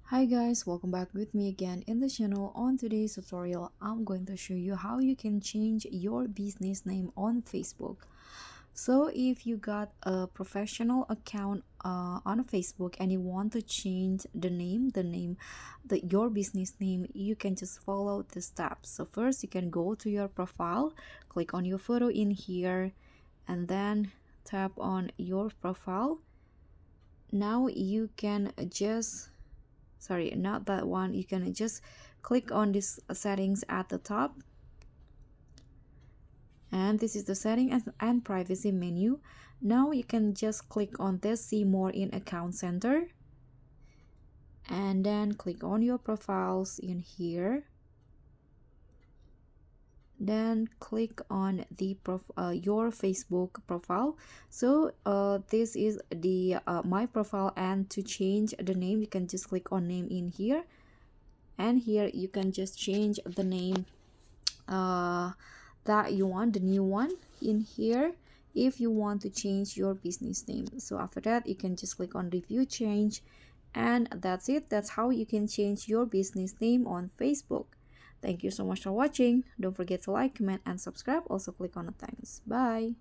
Hi guys, welcome back with me again in the channel. On today's tutorial, I'm going to show you how you can change your business name on Facebook. So if you got a professional account on Facebook and you want to change your business name, you can just follow the steps. So first you can go to your profile, click on your photo in here, and then tap on your profile. Now you can just sorry, not that one. You can just click on this settings at the top, and this is the setting and privacy menu. Now you can just click on this see more in account center, and then click on your profiles in here, then click on the your Facebook profile. So this is the my profile, and to change the name you can just click on name in here, and here you can just change the name that you want, the new one in here, if you want to change your business name. So after that you can just click on review change, and that's it. That's how you can change your business name on Facebook. Thank you so much for watching. Don't forget to like, comment, and subscribe. Also click on the thanks. Bye.